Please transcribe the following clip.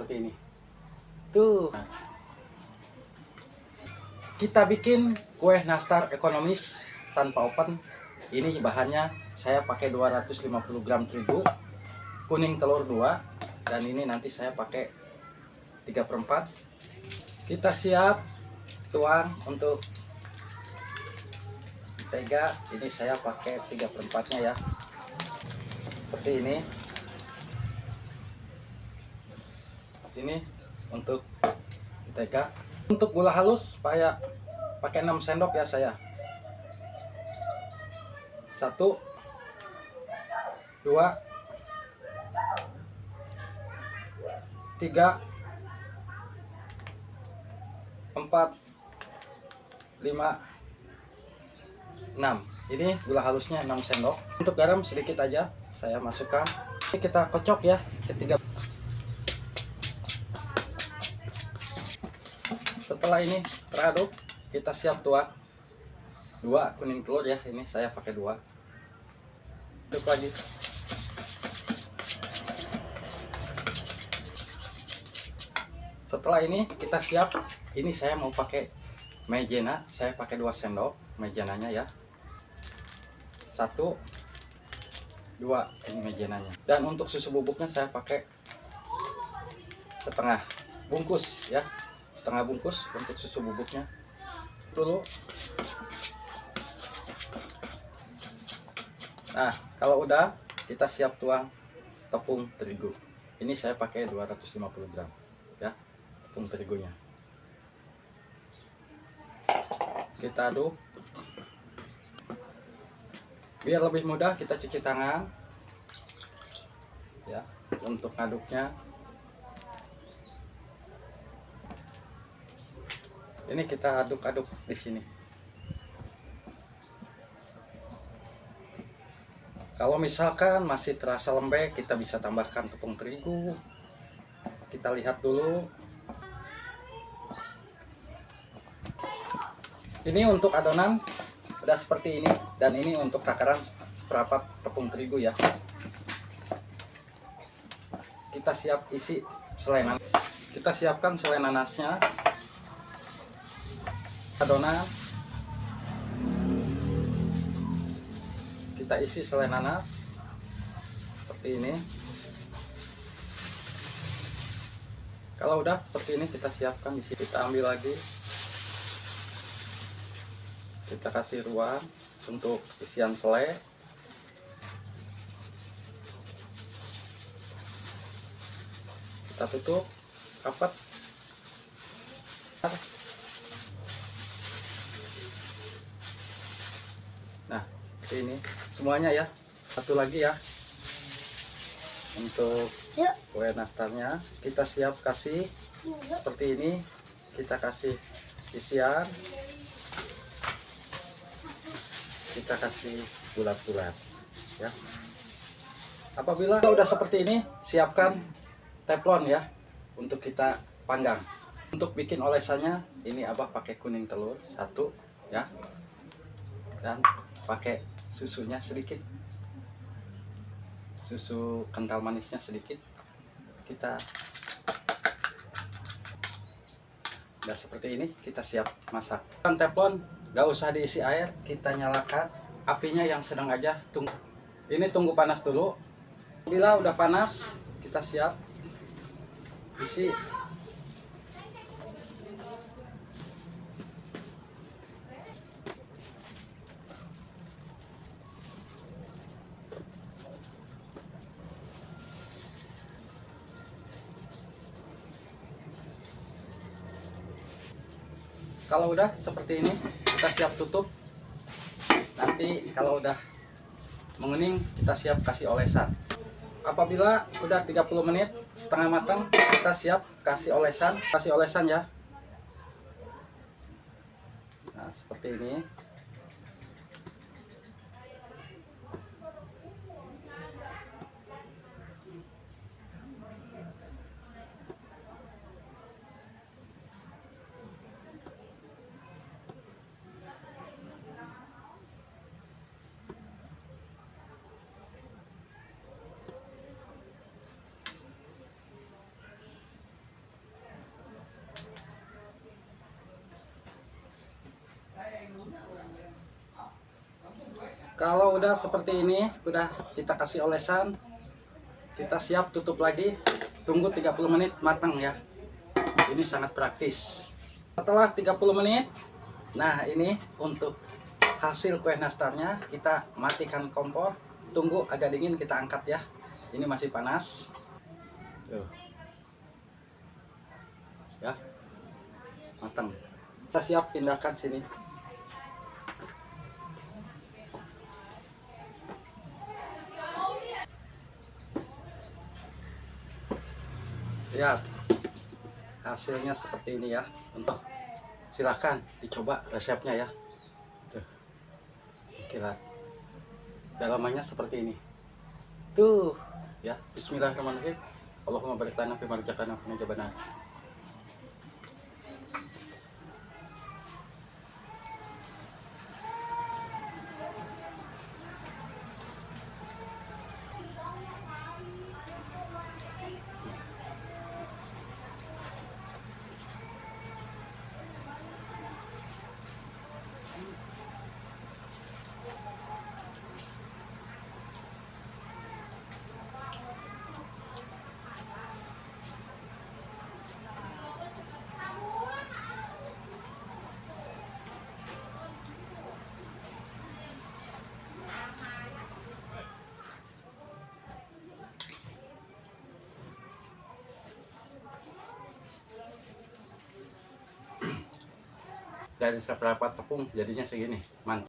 seperti ini. Tuh. Kita bikin kue nastar ekonomis tanpa oven. Ini bahannya saya pakai 250 gram terigu, kuning telur 2, dan ini nanti saya pakai 3/4. Kita siap tuang untuk mentega. Ini saya pakai 3/4-nya ya, seperti ini. Ini untuk mentega. Untuk gula halus supaya pakai 6 sendok ya saya. 1 2 3 4 5 6. Ini gula halusnya 6 sendok. Untuk garam sedikit aja saya masukkan. Ini kita kocok ya ketiga. Setelah ini teraduk, kita siap tuang 2 kuning telur ya. Ini saya pakai 2. Aduk lagi. Setelah ini kita siap. Ini saya mau pakai maizena. Saya pakai 2 sendok maizenanya ya. 1 2 ini maizenanya. Dan untuk susu bubuknya saya pakai setengah bungkus ya. Setengah bungkus untuk susu bubuknya dulu. Nah, kalau udah kita siap tuang tepung terigu. Ini saya pakai 250 gram ya, tepung terigunya. Kita aduk. Biar lebih mudah kita cuci tangan ya untuk ngaduknya. Ini kita aduk-aduk di sini. Kalau misalkan masih terasa lembek, kita bisa tambahkan tepung terigu. Kita lihat dulu. Ini untuk adonan udah seperti ini, dan ini untuk takaran seperempat tepung terigu ya. Kita siap isi selai nanas. Kita siapkan selai nanasnya. Adonan kita isi selai nanas seperti ini. Kalau udah seperti ini kita siapkan di sini. Kita ambil lagi, kita kasih ruang untuk isian selai. Kita tutup rapat. Nah, seperti ini semuanya ya. Satu lagi ya, untuk kue nastarnya kita siap kasih seperti ini. Kita kasih isian, kita kasih bulat-bulat ya. Apabila udah seperti ini, siapkan teflon ya untuk kita panggang. Untuk bikin olesannya, ini Abah pakai kuning telur 1 ya, dan pakai susunya sedikit, susu kental manisnya sedikit. Kita udah seperti ini, kita siap masak. Teflon gak usah diisi air, kita nyalakan apinya yang sedang aja. Tunggu, ini tunggu panas dulu. Bila udah panas, kita siap isi. Kalau udah seperti ini, kita siap tutup. Nanti kalau udah menguning, kita siap kasih olesan. Apabila udah 30 menit setengah matang, kita siap kasih olesan. Kasih olesan ya. Nah, seperti ini. Kalau udah seperti ini, udah kita kasih olesan, kita siap tutup lagi, tunggu 30 menit matang ya. Ini sangat praktis. Setelah 30 menit, nah ini untuk hasil kue nastarnya. Kita matikan kompor, tunggu agak dingin, kita angkat ya. Ini masih panas. Tuh. Ya, matang. Kita siap pindahkan sini. Lihat hasilnya seperti ini ya. Untuk silahkan dicoba resepnya ya. Tuh, kira dalamannya seperti ini. Tuh ya, bismillahirrahmanirrahim. Allahumma barik lana fi ma razaqtana wa qina adzabannar. Dari seberapa tepung jadinya segini, mantap.